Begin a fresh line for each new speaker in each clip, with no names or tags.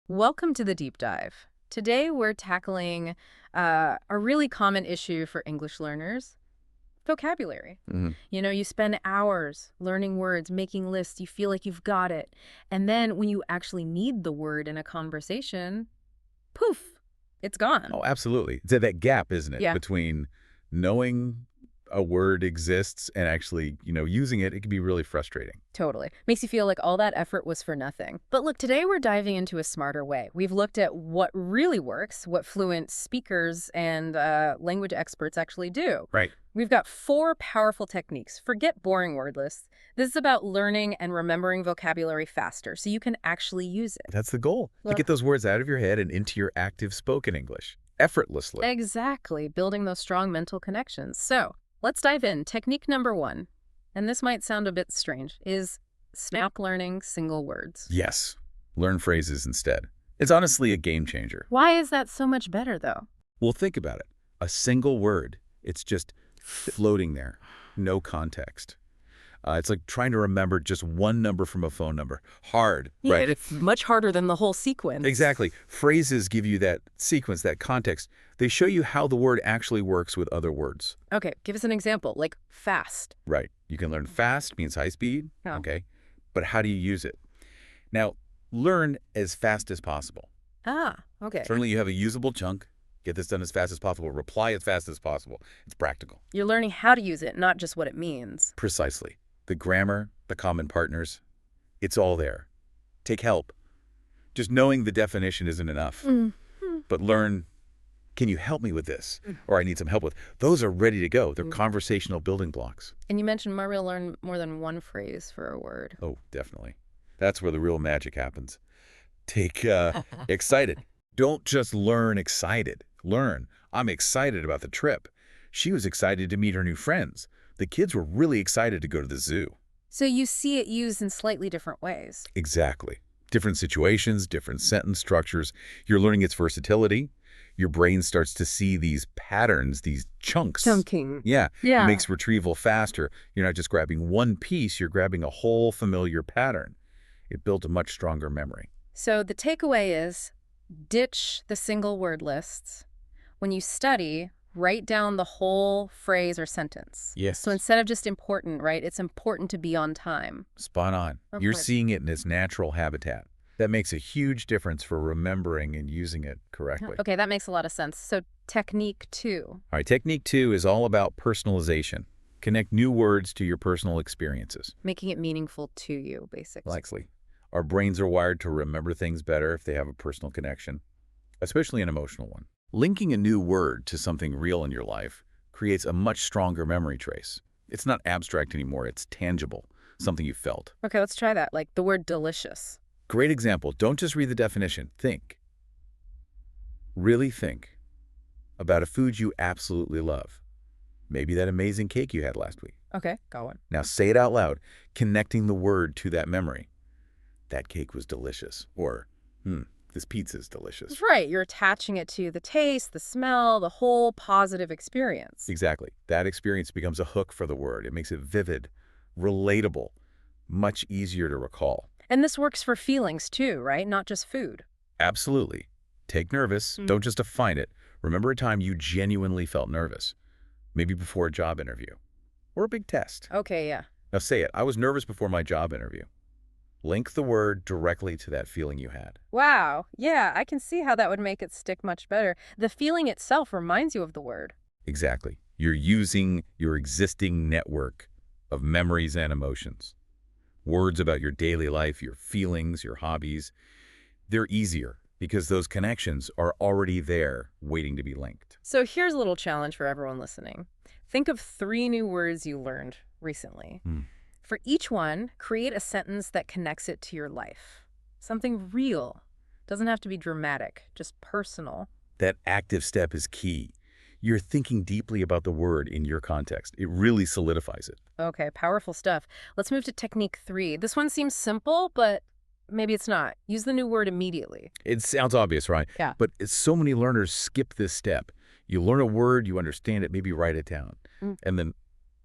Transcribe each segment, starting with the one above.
Welcome to the deep dive. Today we're tackling a really common issue for English learners, vocabulary.
Mhm.
You spend hours learning words, making lists, you feel like you've got it. And then when you actually need the word in a conversation, poof, it's gone.
Oh, absolutely. It's that gap, isn't it,
Yeah,
between knowing a word exists and actually, using it. It can be really frustrating.
totally. Makes you feel like all that effort was for nothing. But look, today we're diving into a smarter way. We've looked at what really works, what fluent speakers and language experts actually do.
Right.
We've got 4 powerful techniques. Forget boring word lists. This is about learning and remembering vocabulary faster so you can actually use it.
That's the goal, to get those words out of your head and into your active spoken English effortlessly.
Exactly, building those strong mental connections. So let's dive in. Technique number 1, and this might sound a bit strange, is snap learning single words.
Yes. Learn phrases instead. It's honestly a game changer.
Why is that so much better, though?
Well, think about it. A single word, it's just floating there. No context. It's like trying to remember just one number from a phone number. Hard,
Yeah,
right?
it's much harder than the whole sequence.
Exactly. Phrases give you that sequence, that context. They show you how the word actually works with other words.
Okay, give us an example, like fast.
Right. You can learn fast, means high speed.
Yeah.
Okay. But how do you use it? Now, learn as fast as possible.
Ah, okay.
Certainly you have a usable chunk. Get this done as fast as possible. Reply as fast as possible. It's practical.
You're learning how to use it, not just what it means.
Precisely. The grammar, the common partners, it's all there. Take help. Just knowing the definition isn't enough. But learn, can you help me with this? Or I need some help with. Those are ready to go. They're conversational building blocks.
And you mentioned Mario learn more than one phrase for a word.
Oh, definitely. That's where the real magic happens. Take excited. Don't just learn excited. Learn, I'm excited about the trip. She was excited to meet her new friends. The kids were really excited to go to the zoo.
So you see it used in slightly different ways.
Exactly. Different situations, different sentence structures. You're learning its versatility. Your brain starts to see these patterns, these chunks.
Chunking.
Yeah.
Yeah.
It makes retrieval faster. You're not just grabbing one piece, you're grabbing a whole familiar pattern. It built a much stronger memory.
So the takeaway is ditch the single word lists. When you study, write down the whole phrase or sentence.
Yes.
So instead of just important, right, it's important to be on time.
Spot on.
Of
You're
course.
seeing it in its natural habitat. That makes a huge difference for remembering and using it correctly.
Okay, that makes a lot of sense. So technique 2.
All right, technique 2 is all about personalization. Connect new words to your personal experiences.
Making it meaningful to you, basically.
Likely. Our brains are wired to remember things better if they have a personal connection, especially an emotional one. Linking a new word to something real in your life creates a much stronger memory trace. It's not abstract anymore, it's tangible, something you felt.
Okay, let's try that. Like the word delicious.
Great example. Don't just read the definition. Think. Really think about a food you absolutely love. Maybe that amazing cake you had last week.
Okay, got one.
Now say it out loud, connecting the word to that memory. That cake was delicious. Or, this pizza's delicious.
Right, you're attaching it to the taste, the smell, the whole positive experience.
Exactly. That experience becomes a hook for the word. It makes it vivid, relatable, much easier to recall.
And this works for feelings too, right? Not just food.
Absolutely. Take nervous. Don't just define it. Remember a time you genuinely felt nervous. Maybe before a job interview. Or a big test.
Okay, yeah.
Now say it. I was nervous before my job interview. Link the word directly to that feeling you had.
Wow, yeah, I can see how that would make it stick much better. The feeling itself reminds you of the word.
Exactly. You're using your existing network of memories and emotions. Words about your daily life, your feelings, your hobbies. They're easier because those connections are already there waiting to be linked.
So here's a little challenge for everyone listening. Think of 3 new words you learned recently. For each one, create a sentence that connects it to your life. Something real. Doesn't have to be dramatic, just personal.
That active step is key. You're thinking deeply about the word in your context. It really solidifies it.
Okay, powerful stuff. Let's move to technique 3. This one seems simple, but maybe it's not. Use the new word immediately.
It sounds obvious, right?
Yeah.
But so many learners skip this step. You learn a word, you understand it, maybe write it down, and then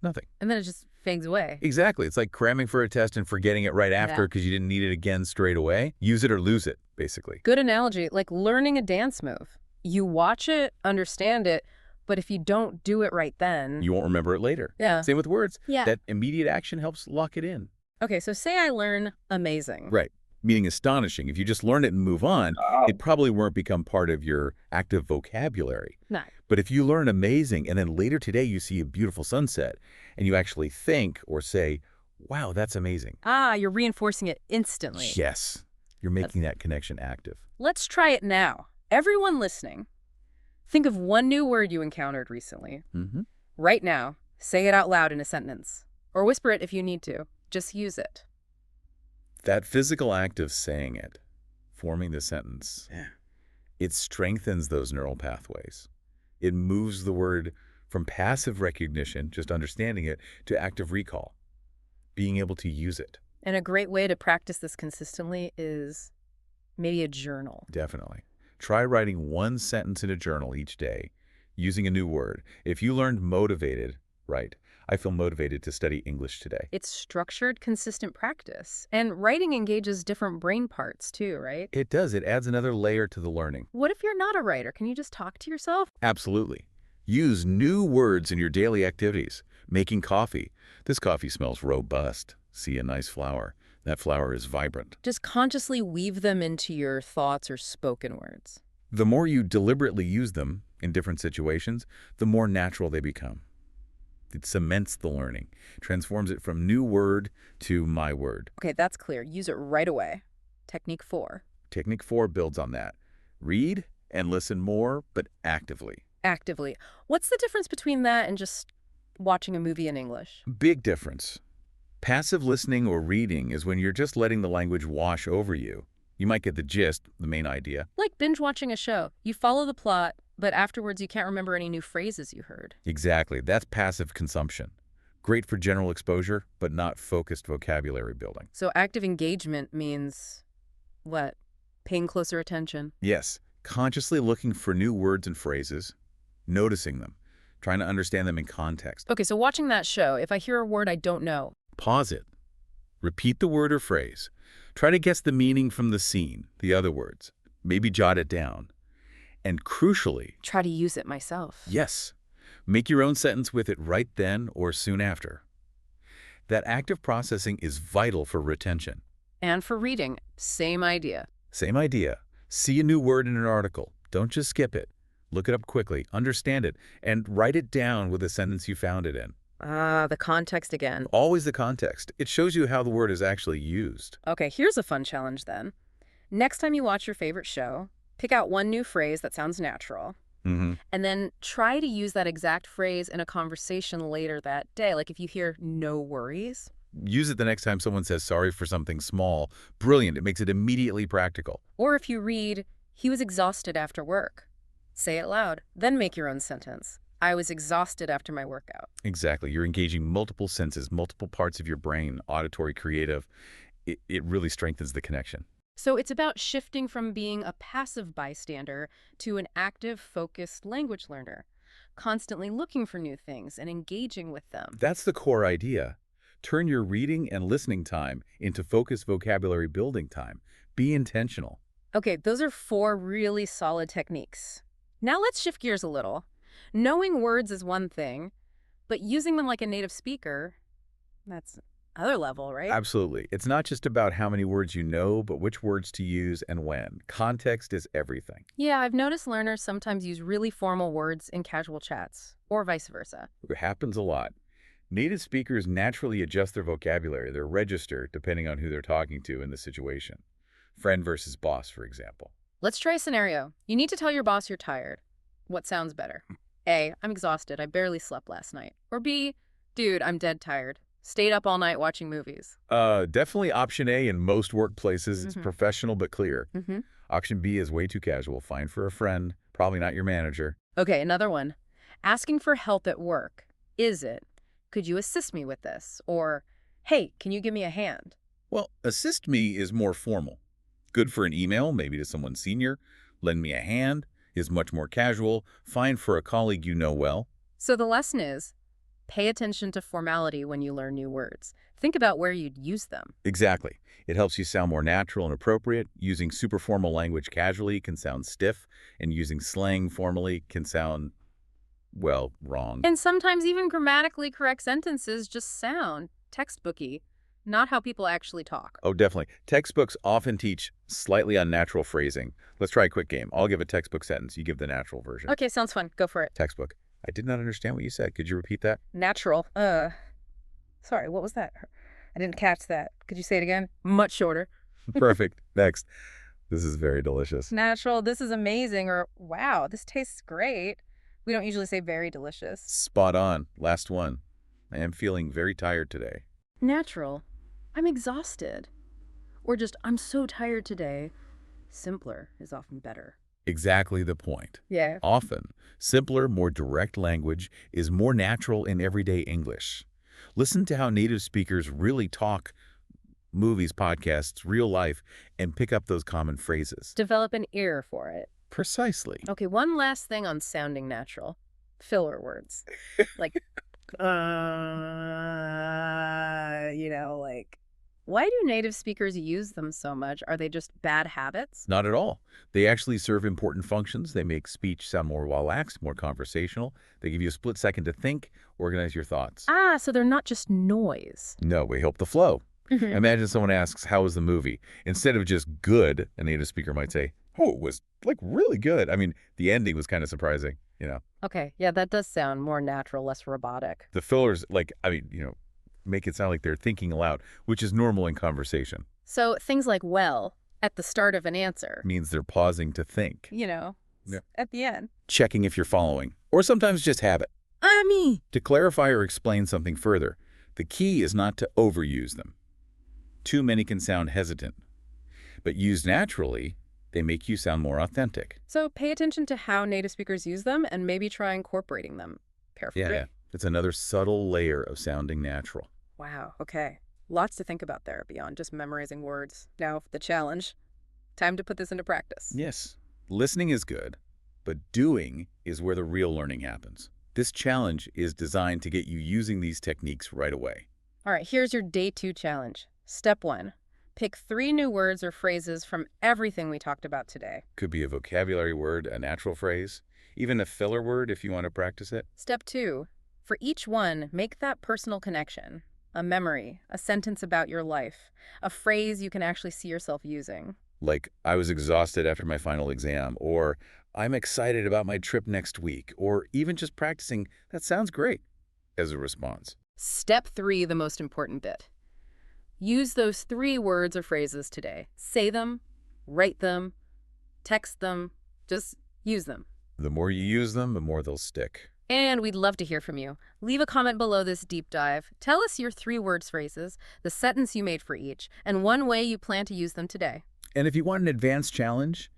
nothing.
And then it just fades away.
Exactly. It's like cramming for a test and forgetting it right after
Yeah.
because you didn't need it again straight away. Use it or lose it, basically.
Good analogy, like learning a dance move. You watch it, understand it, but if you don't do it right then...
You won't remember it later.
Yeah.
Same with words.
Yeah.
That immediate action helps lock it in.
Okay, so say I learn amazing.
Right. Meaning astonishing. If you just learn it and move on, it probably won't become part of your active vocabulary.
No.
But if you learn amazing and then later today you see a beautiful sunset and you actually think or say, wow, that's amazing.
You're reinforcing it instantly.
Yes. You're making that connection active.
Let's try it now. Everyone listening, think of one new word you encountered recently. Right now, say it out loud in a sentence. Or whisper it if you need to. Just use it.
That physical act of saying it, forming the sentence, it strengthens those neural pathways. It moves the word from passive recognition, just understanding it, to active recall, being able to use it.
And a great way to practice this consistently is maybe a journal.
Definitely. Try writing one sentence in a journal each day using a new word. If you learned motivated, write, I feel motivated to study English today.
It's structured, consistent practice. And writing engages different brain parts too, right?
It does. It adds another layer to the learning.
What if you're not a writer? Can you just talk to yourself?
Absolutely. Use new words in your daily activities. Making coffee. This coffee smells robust. See a nice flower. That flower is vibrant.
Just consciously weave them into your thoughts or spoken words.
The more you deliberately use them in different situations, the more natural they become. It cements the learning, transforms it from new word to my word.
Okay, that's clear. Use it right away. Technique 4.
Technique 4 builds on that. Read and listen more, but actively.
Actively. What's the difference between that and just watching a movie in English?
Big difference. Passive listening or reading is when you're just letting the language wash over you. You might get the gist, the main idea.
Like binge watching a show. You follow the plot, but afterwards you can't remember any new phrases you heard.
Exactly. That's passive consumption. Great for general exposure, but not focused vocabulary building.
So active engagement means what? Paying closer attention.
Yes. Consciously looking for new words and phrases, noticing them, trying to understand them in context.
Okay, so watching that show, if I hear a word I don't know.
Pause it. Repeat the word or phrase. Try to guess the meaning from the scene, the other words. Maybe jot it down. And crucially,
Try to use it myself.
yes, make your own sentence with it right then or soon after. That active processing is vital for retention.
And for reading, same idea.
Same idea. See a new word in an article. Don't just skip it. Look it up quickly, understand it, and write it down with the sentence you found it in.
The context again.
Always the context. It shows you how the word is actually used.
Okay, here's a fun challenge then. Next time you watch your favorite show, pick out one new phrase that sounds natural, and then try to use that exact phrase in a conversation later that day. Like if you hear "no worries."
Use it the next time someone says sorry for something small. Brilliant. It makes it immediately practical.
Or if you read, "he was exhausted after work." Say it loud, then make your own sentence. I was exhausted after my workout.
Exactly. You're engaging multiple senses, multiple parts of your brain, auditory, creative. It really strengthens the connection.
So it's about shifting from being a passive bystander to an active, focused language learner, constantly looking for new things and engaging with them.
That's the core idea. Turn your reading and listening time into focused vocabulary building time. Be intentional.
Okay, those are 4 really solid techniques. Now let's shift gears a little. Knowing words is one thing, but using them like a native speaker, that's another level, right?
Absolutely. It's not just about how many words you know, but which words to use and when. Context is everything.
Yeah, I've noticed learners sometimes use really formal words in casual chats, or vice versa.
It happens a lot. Native speakers naturally adjust their vocabulary, their register, depending on who they're talking to in the situation. Friend versus boss, for example.
Let's try a scenario. You need to tell your boss you're tired. What sounds better? A, I'm exhausted. I barely slept last night. Or B, dude, I'm dead tired. Stayed up all night watching movies.
Definitely option A in most workplaces. It's professional but clear. Option B is way too casual. Fine for a friend, probably not your manager.
Okay, another one. Asking for help at work. Is it, could you assist me with this? Or, hey, can you give me a hand?
Well, assist me is more formal. Good for an email, maybe to someone senior. Lend me a hand is much more casual. Fine for a colleague you know well.
So the lesson is, Pay attention to formality when you learn new words. Think about where you'd use them.
Exactly. It helps you sound more natural and appropriate. Using super formal language casually can sound stiff, and using slang formally can sound, well, wrong.
And sometimes even grammatically correct sentences just sound textbooky, not how people actually talk.
Oh, definitely. Textbooks often teach slightly unnatural phrasing. Let's try a quick game. I'll give a textbook sentence. You give the natural version.
Okay, sounds fun. Go for it.
Textbook. I did not understand what you said. Could you repeat that?
Natural. Sorry, what was that? I didn't catch that. Could you say it again? Much shorter.
Perfect. Next. This is very delicious.
Natural. This is amazing. Or, wow, this tastes great. We don't usually say very delicious.
Spot on. Last one. I am feeling very tired today.
Natural. I'm exhausted. Or just, I'm so tired today. Simpler is often better.
Exactly the point.
Yeah.
Often, simpler, more direct language is more natural in everyday English. Listen to how native speakers really talk, movies, podcasts, real life, and pick up those common phrases.
Develop an ear for it.
Precisely.
Okay, one last thing on sounding natural. Filler words. Like, why do native speakers use them so much? Are they just bad habits?
Not at all. They actually serve important functions. They make speech sound more relaxed, more conversational. They give you a split second to think, organize your thoughts.
Ah, so they're not just noise.
No, we help the flow. Imagine someone asks, how was the movie? Instead of just good, a native speaker might say, oh, it was really good. I mean, the ending was kind of surprising,
Okay, yeah, that does sound more natural, less robotic.
The fillers, make it sound like they're thinking aloud, which is normal in conversation.
So things like well at the start of an answer.
Means they're pausing to think.
Yeah. At the end.
Checking if you're following, or sometimes just habit. To clarify or explain something further, the key is not to overuse them. Too many can sound hesitant, but used naturally, they make you sound more authentic.
So pay attention to how native speakers use them and maybe try incorporating them. Paraphrase.
Yeah. It's another subtle layer of sounding natural.
Wow, okay. Lots to think about there beyond just memorizing words. Now, the challenge. Time to put this into practice.
Yes, listening is good, but doing is where the real learning happens. This challenge is designed to get you using these techniques right away.
All right, here's your Day 2 challenge. Step 1. Pick 3 new words or phrases from everything we talked about today.
Could be a vocabulary word, a natural phrase, even a filler word if you want to practice it.
Step 2. For each one, make that personal connection. A memory, a sentence about your life, a phrase you can actually see yourself using.
Like, I was exhausted after my final exam, or I'm excited about my trip next week, or even just practicing, that sounds great, as a response.
Step 3, the most important bit. Use those 3 words or phrases today. Say them, write them, text them, just use them.
The more you use them, the more they'll stick.
And we'd love to hear from you. Leave a comment below this deep dive. Tell us your 3 words phrases, the sentence you made for each, and one way you plan to use them today.
And if you want an advanced challenge,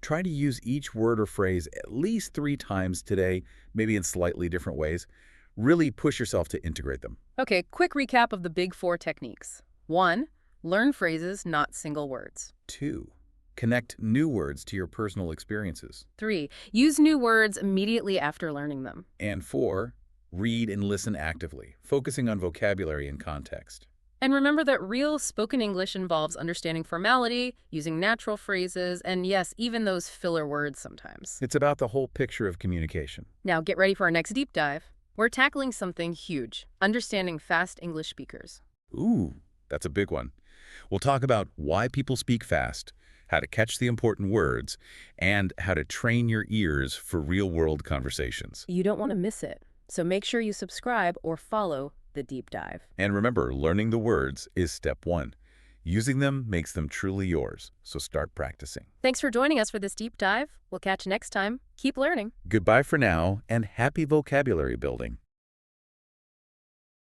try to use each word or phrase at least 3 times today, maybe in slightly different ways. Really push yourself to integrate them.
Okay, quick recap of the big 4 techniques. 1. Learn phrases, not single words.
2. Connect new words to your personal experiences.
3. Use new words immediately after learning them.
And 4. Read and listen actively, focusing on vocabulary and context.
And remember that real spoken English involves understanding formality, using natural phrases, and yes, even those filler words sometimes.
It's about the whole picture of communication.
Now get ready for our next deep dive. We're tackling something huge, understanding fast English speakers.
Ooh, that's a big one. We'll talk about why people speak fast, how to catch the important words, and how to train your ears for real-world conversations.
You don't want to miss it, so make sure you subscribe or follow the deep dive.
And remember, learning the words is step 1. Using them makes them truly yours, so start practicing.
Thanks for joining us for this deep dive. We'll catch you next time. Keep learning.
Goodbye for now, and happy vocabulary building.